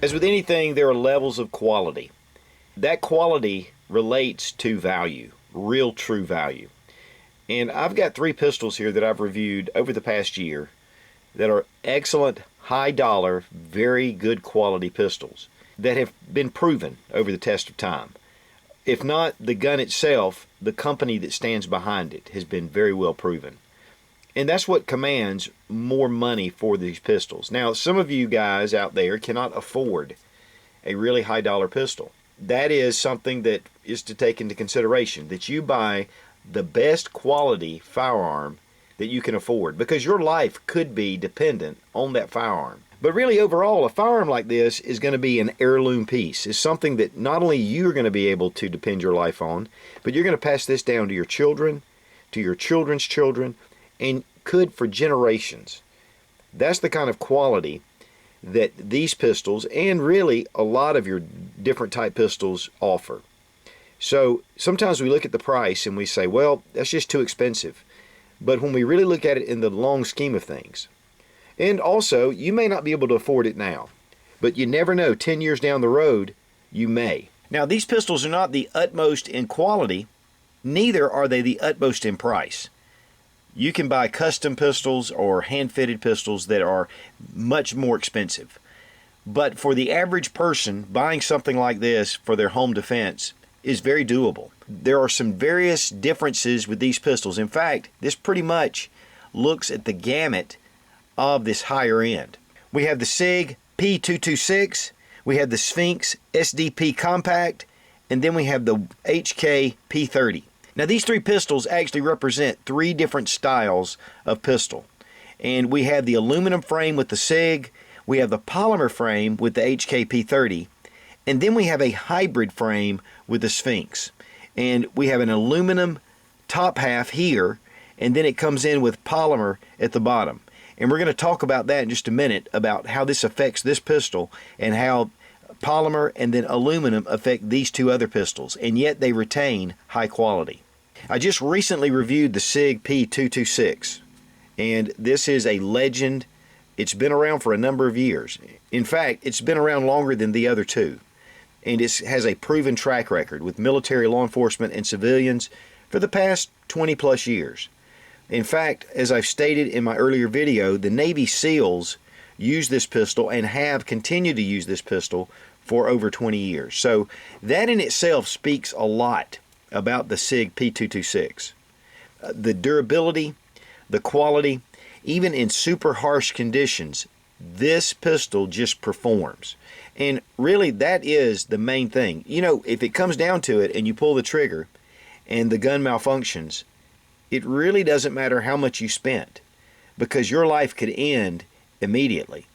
As with anything, there are levels of quality. That quality relates to value, real true value. And I've got 3 pistols here that I've reviewed over the past year that are excellent, high dollar, very good quality pistols that have been proven over the test of time. If not the gun itself, the company that stands behind it has been very well proven. And that's what commands more money for these pistols. Now, some of you guys out there cannot afford a really high dollar pistol. That is something that is to take into consideration, that you buy the best quality firearm that you can afford, because your life could be dependent on that firearm. But really, overall, a firearm like this is going to be an heirloom piece. It's something that not only you're going to be able to depend your life on, but you're going to pass this down to your children, to your children's children, and could for generations. That's the kind of quality that these pistols, and really a lot of your different type pistols, offer. So sometimes we look at the price and we say, well, that's just too expensive. But when we really look at it in the long scheme of things, and also, you may not be able to afford it now, but you never know, 10 years down the road, you may. Now, these pistols are not the utmost in quality, neither are they the utmost in price. You can buy custom pistols or hand-fitted pistols that are much more expensive. But for the average person, buying something like this for their home defense is very doable. There are some various differences with these pistols. In fact, this pretty much looks at the gamut of this higher end. We have the Sig P226, we have the Sphinx SDP Compact, and then we have the HK P30. Now, these 3 pistols actually represent 3 different styles of pistol. And we have the aluminum frame with the Sig, we have the polymer frame with the HK P30, and then we have a hybrid frame with the Sphinx. And we have an aluminum top half here, and then it comes in with polymer at the bottom. And we're going to talk about that in just a minute, about how this affects this pistol and how polymer and then aluminum affect these 2 other pistols, and yet they retain high quality. I just recently reviewed the Sig P226, and this is a legend. It's been around for a number of years. In fact, it's been around longer than the other 2, and it has a proven track record with military, law enforcement, and civilians for the past 20 plus years. In fact, as I've stated in my earlier video, the Navy SEALs use this pistol and have continued to use this pistol for over 20 years. So that in itself speaks a lot about the Sig P226. The durability, the quality, even in super harsh conditions, this pistol just performs. And really, that is the main thing. You know, if it comes down to it and you pull the trigger and the gun malfunctions, it really doesn't matter how much you spent, because your life could end immediately.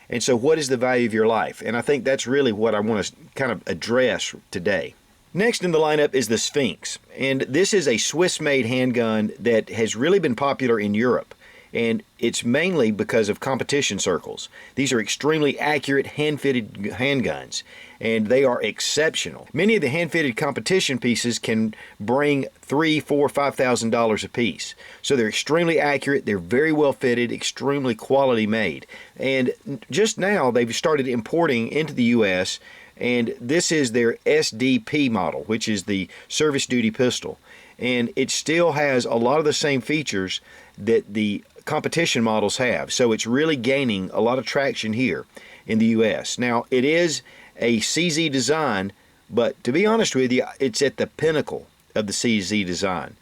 And so what is the value of your life? And I think that's really what I want to kind of address today. Next in the lineup is the Sphinx. And this is a Swiss-made handgun that has really been popular in Europe. And it's mainly because of competition circles. These are extremely accurate hand-fitted handguns, and they are exceptional. Many of the hand-fitted competition pieces can bring $3,000, $4,000, $5,000 a piece. So they're extremely accurate, they're very well fitted, extremely quality made. And just now they've started importing into the U.S., and this is their SDP model, which is the service duty pistol. And it still has a lot of the same features that the competition models have. So it's really gaining a lot of traction here in the US. Now, it is a CZ design, but to be honest with you, it's at the pinnacle of the CZ design.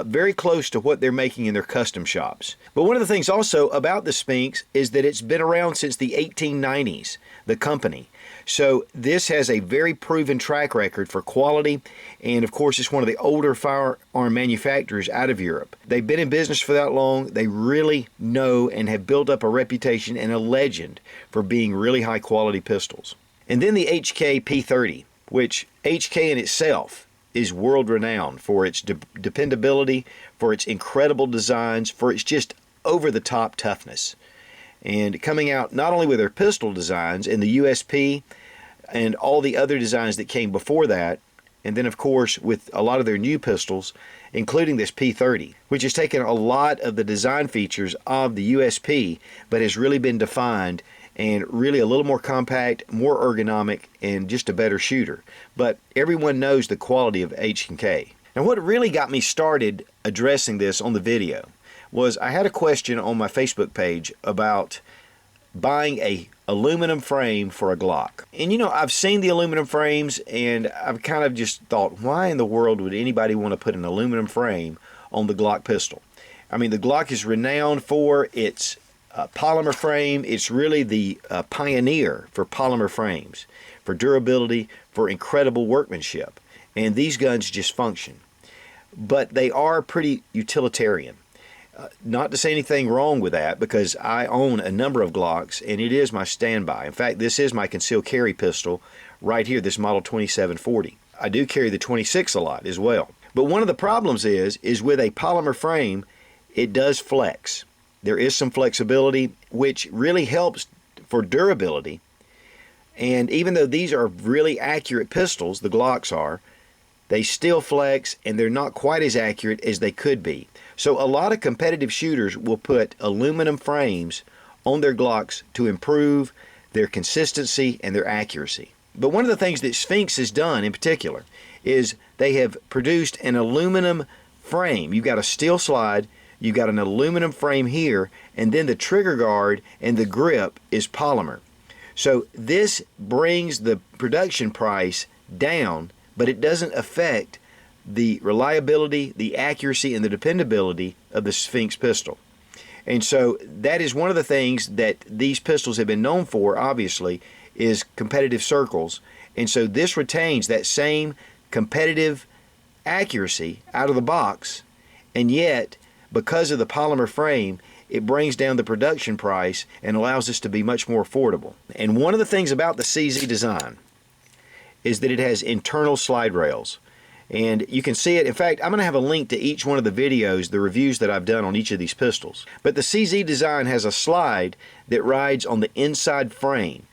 Very close to what they're making in their custom shops. But one of the things also about the Sphinx is that it's been around since the 1890s, the company. So this has a very proven track record for quality, and of course it's one of the older firearm manufacturers out of Europe. They've been in business for that long. They really know and have built up a reputation and a legend for being really high quality pistols. And then the HK P30, which HK in itself is world renowned for its dependability, for its incredible designs, for its just over the top toughness. And coming out not only with their pistol designs and the USP and all the other designs that came before that, and then of course with a lot of their new pistols, including this P30, which has taken a lot of the design features of the USP but has really been defined and really a little more compact, more ergonomic, and just a better shooter. But everyone knows the quality of H&K. Now what really got me started addressing this on the video was I had a question on my Facebook page about buying a aluminum frame for a Glock. And you know, I've seen the aluminum frames and I've kind of just thought, why in the world would anybody want to put an aluminum frame on the Glock pistol? I mean, the Glock is renowned for its polymer frame. It's really the pioneer for polymer frames, for durability, for incredible workmanship. And these guns just function. But they are pretty utilitarian. Not to say anything wrong with that, because I own a number of Glocks and it is my standby. In fact, this is my concealed carry pistol right here, this model 2740. I do carry the 26 a lot as well. But one of the problems is with a polymer frame, it does flex. There is some flexibility, which really helps for durability. And even though these are really accurate pistols, the Glocks are, they still flex and they're not quite as accurate as they could be. So a lot of competitive shooters will put aluminum frames on their Glocks to improve their consistency and their accuracy. But one of the things that Sphinx has done in particular is they have produced an aluminum frame. You've got a steel slide, you've got an aluminum frame here, and then the trigger guard and the grip is polymer. So this brings the production price down, but it doesn't affect the reliability, the accuracy, and the dependability of the Sphinx pistol. And so that is one of the things that these pistols have been known for, obviously, is competitive circles. And so this retains that same competitive accuracy out of the box, and yet, because of the polymer frame, it brings down the production price and allows us to be much more affordable. And one of the things about the CZ design is that it has internal slide rails. And you can see it. In fact, I'm going to have a link to each one of the videos, the reviews that I've done on each of these pistols. But the CZ design has a slide that rides on the inside frame.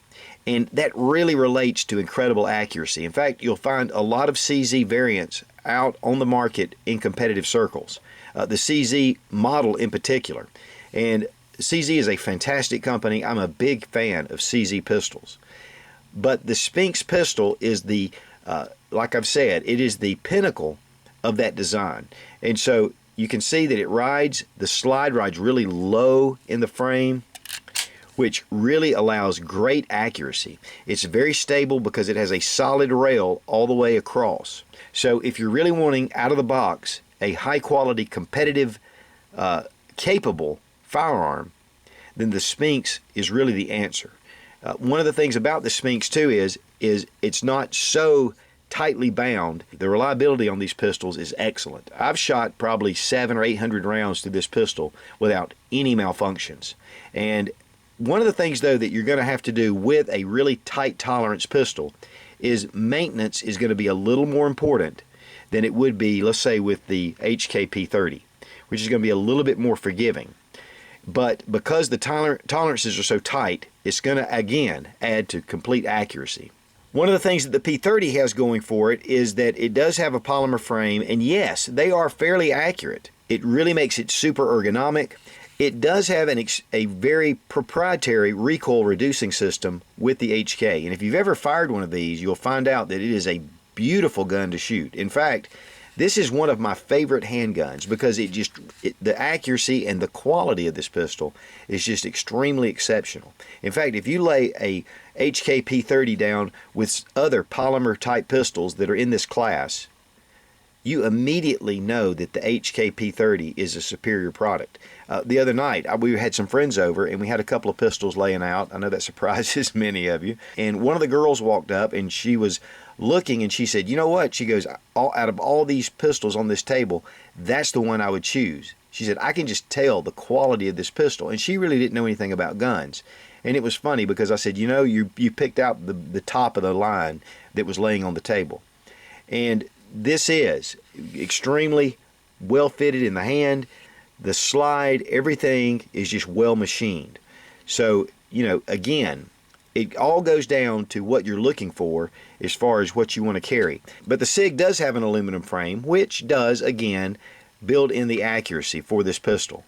And that really relates to incredible accuracy. In fact, you'll find a lot of CZ variants out on the market in competitive circles. The CZ model in particular. And CZ is a fantastic company. I'm a big fan of CZ pistols. But the Sphinx pistol is the like I've said, it is the pinnacle of that design. And so you can see that it rides, the slide rides really low in the frame, which really allows great accuracy. It's very stable because it has a solid rail all the way across. So if you're really wanting out of the box a high quality, competitive, capable firearm, then the Sphinx is really the answer. One of the things about the Sphinx too is it's not so tightly bound. The reliability on these pistols is excellent. I've shot probably 700 or 800 rounds through this pistol without any malfunctions. And one of the things though that you're going to have to do with a really tight tolerance pistol is maintenance is going to be a little more important than it would be, let's say, with the HK P30, which is going to be a little bit more forgiving. But because the tolerances are so tight, it's going to again add to complete accuracy. One of the things that the P30 has going for it is that it does have a polymer frame, and yes, they are fairly accurate. It really makes it super ergonomic. It does have a very proprietary recoil reducing system with the HK, and if you've ever fired one of these, you'll find out that it is a beautiful gun to shoot. In fact, this is one of my favorite handguns because the accuracy and the quality of this pistol is just extremely exceptional. In fact, if you lay a HK P30 down with other polymer type pistols that are in this class, you immediately know that the HK P30 is a superior product. The other night, we had some friends over and we had a couple of pistols laying out. I know that surprises many of you. And one of the girls walked up and she was looking and she said, you know what? She goes, out of all these pistols on this table, that's the one I would choose. She said, I can just tell the quality of this pistol. And she really didn't know anything about guns. And it was funny because I said, you know, you picked out the top of the line that was laying on the table. And this is extremely well fitted in the hand. The slide, everything is just well machined. So, you know, again, it all goes down to what you're looking for as far as what you want to carry. But the Sig does have an aluminum frame, which does, again, build in the accuracy for this pistol.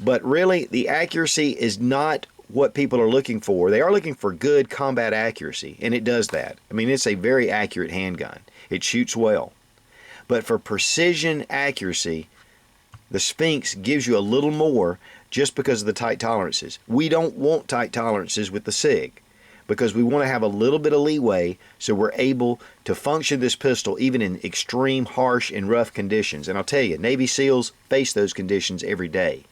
But really, the accuracy is not what people are looking for. They are looking for good combat accuracy, and it does that. I mean, it's a very accurate handgun. It shoots well. But for precision accuracy, the Sphinx gives you a little more just because of the tight tolerances. We don't want tight tolerances with the Sig because we want to have a little bit of leeway so we're able to function this pistol even in extreme, harsh, and rough conditions. And I'll tell you, Navy SEALs face those conditions every day.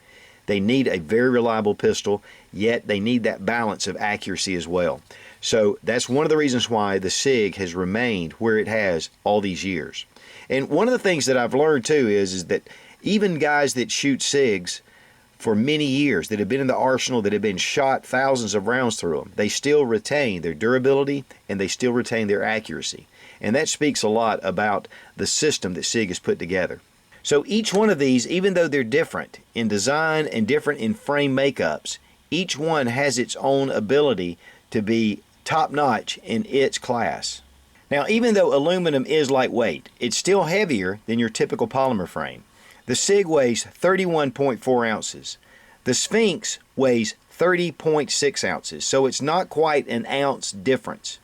They need a very reliable pistol, yet they need that balance of accuracy as well. So that's one of the reasons why the Sig has remained where it has all these years. And one of the things that I've learned too is that even guys that shoot SIGs for many years, that have been in the arsenal, that have been shot thousands of rounds through them, they still retain their durability and they still retain their accuracy. And that speaks a lot about the system that Sig has put together. So each one of these, even though they're different in design and different in frame makeups, each one has its own ability to be top-notch in its class. Now, even though aluminum is lightweight, it's still heavier than your typical polymer frame. The Sig weighs 31.4 ounces. The Sphinx weighs 30.6 ounces, so it's not quite an ounce difference.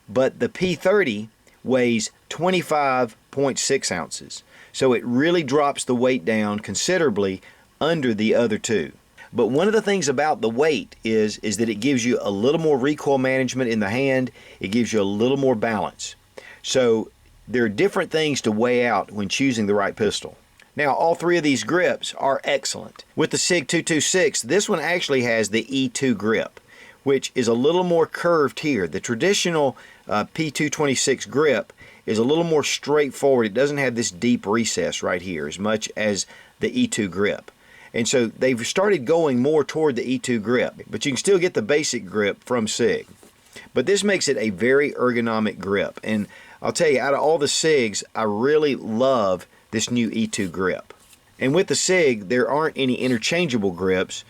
But the P30 weighs 25.6 ounces, so it really drops the weight down considerably under the other two. But one of the things about the weight is that it gives you a little more recoil management in the hand. It gives you a little more balance. So there are different things to weigh out when choosing the right pistol. Now, all three of these grips are excellent. With the Sig 226, this one actually has the E2 grip, which is a little more curved here. The traditional P226 grip is a little more straightforward. It doesn't have this deep recess right here as much as the E2 grip. And so they've started going more toward the E2 grip, but you can still get the basic grip from Sig. But this makes it a very ergonomic grip. And I'll tell you, out of all the Sigs, I really love this new E2 grip. And with the Sig, there aren't any interchangeable grips.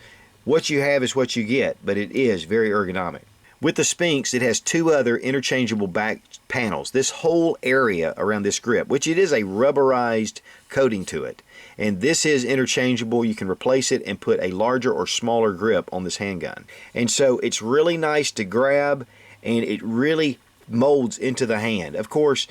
What you have is what you get, but it is very ergonomic. With the Sphinx, it has two other interchangeable back panels. This whole area around this grip, which it is a rubberized coating to it. And this is interchangeable. You can replace it and put a larger or smaller grip on this handgun. And so it's really nice to grab, and it really molds into the hand. Of course,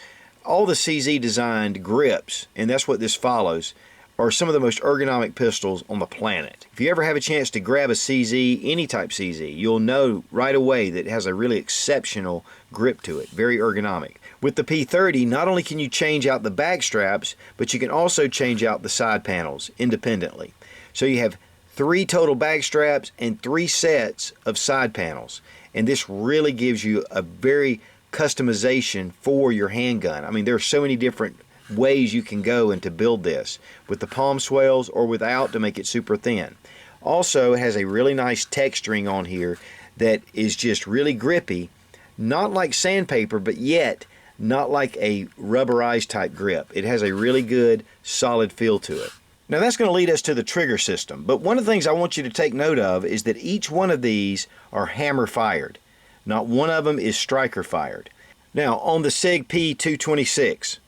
all the CZ designed grips, and that's what this follows, are some of the most ergonomic pistols on the planet. If you ever have a chance to grab a CZ, any type CZ, you'll know right away that it has a really exceptional grip to it, very ergonomic. With the P30, not only can you change out the back straps, but you can also change out the side panels independently. So you have 3 total back straps and 3 sets of side panels. And this really gives you a very customization for your handgun. I mean, there are so many different ways you can go and to build this, with the palm swells or without, to make it super thin. Also, it has a really nice texturing on here that is just really grippy, not like sandpaper, but yet not like a rubberized type grip. It has a really good solid feel to it. Now that's going to lead us to the trigger system, but one of the things I want you to take note of is that each one of these are hammer fired. Not one of them is striker fired. Now on the Sig P226,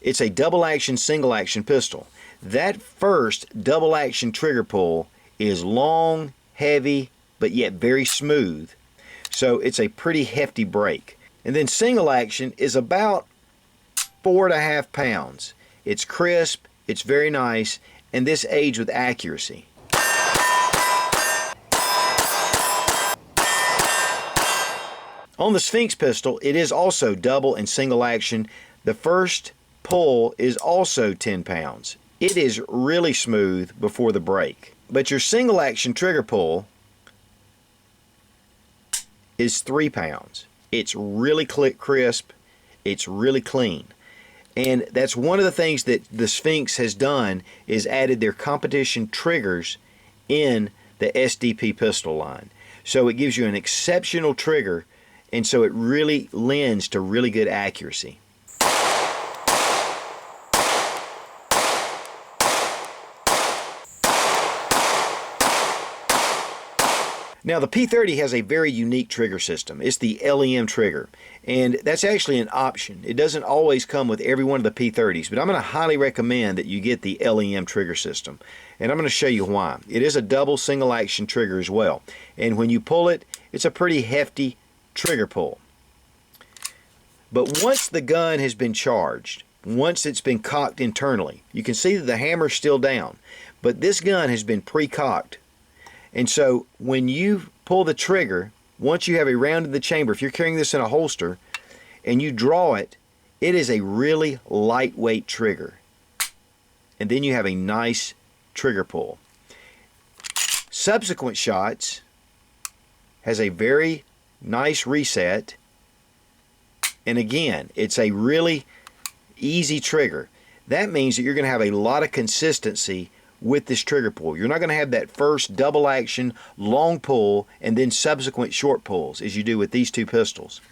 it's a double action, single action pistol. That first double action trigger pull is long, heavy, but yet very smooth. So it's a pretty hefty break. And then single action is about 4.5 pounds. It's crisp, it's very nice, and this aids with accuracy. On the Sphinx pistol, it is also double and single action. The first pull is also 10 pounds. It is really smooth before the break. But your single action trigger pull is 3 pounds. It's really crisp. It's really clean. And that's one of the things that the Sphinx has done, is added their competition triggers in the SDP pistol line. So it gives you an exceptional trigger, and so it really lends to really good accuracy. Now the P30 has a very unique trigger system. It's the LEM trigger, and that's actually an option. It doesn't always come with every one of the P30s, but I'm going to highly recommend that you get the LEM trigger system, and I'm going to show you why. It is a double single action trigger as well, and when you pull it, it's a pretty hefty trigger pull. But once the gun has been charged, once it's been cocked internally, you can see that the hammer's still down, but this gun has been pre-cocked. And so when you pull the trigger, once you have a round in the chamber, if you're carrying this in a holster and you draw it, it is a really lightweight trigger. And then you have a nice trigger pull. Subsequent shots has a very nice reset. And again, it's a really easy trigger. That means that you're going to have a lot of consistency with this trigger pull. You're not going to have that first double action long pull and then subsequent short pulls as you do with these two pistols.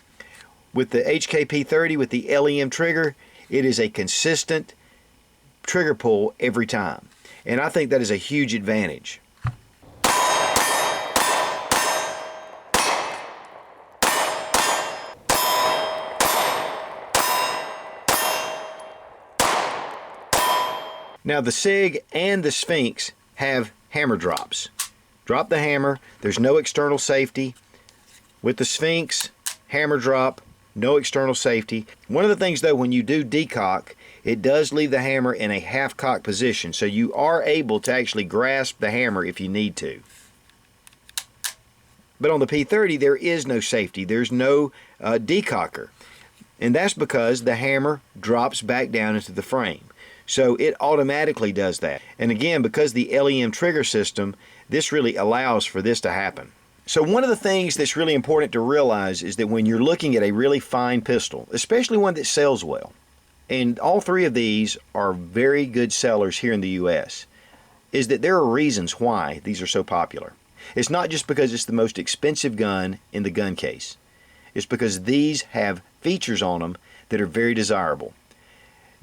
With the HK P30 with the LEM trigger, it is a consistent trigger pull every time, and I think that is a huge advantage. Now the Sig and the Sphinx have hammer drops. Drop the hammer, there's no external safety. With the Sphinx, hammer drop, no external safety. One of the things though, when you do decock, it does leave the hammer in a half cock position, so you are able to actually grasp the hammer if you need to. But on the P30 there is no safety, there's no decocker. And that's because the hammer drops back down into the frame. So it automatically does that. And again, because the LEM trigger system, this really allows for this to happen. So one of the things that's really important to realize is that when you're looking at a really fine pistol, especially one that sells well, and all three of these are very good sellers here in the US, is that there are reasons why these are so popular. It's not just because it's the most expensive gun in the gun case. It's because these have features on them that are very desirable.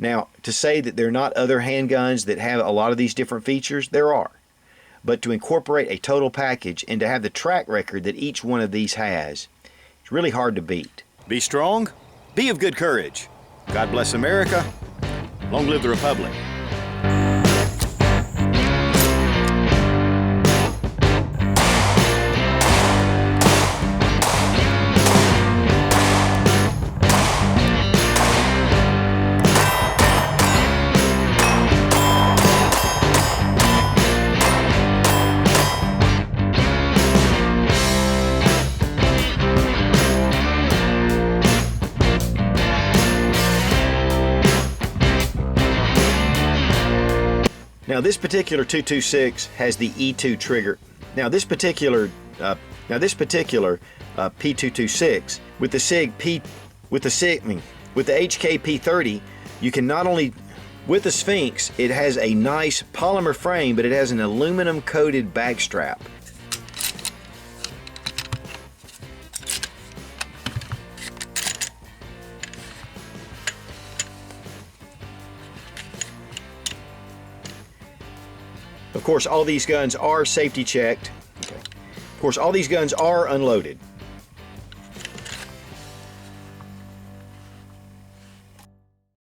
Now, to say that there are not other handguns that have a lot of these different features, there are. But to incorporate a total package and to have the track record that each one of these has, it's really hard to beat. Be strong, be of good courage. God bless America. Long live the Republic. Now this particular 226 has the E2 trigger. Now this particular P226 with the HK P30, you can not only, with the Sphinx, it has a nice polymer frame, but it has an aluminum coated back strap. Of course, all these guns are safety checked. Okay. Of course, all these guns are unloaded.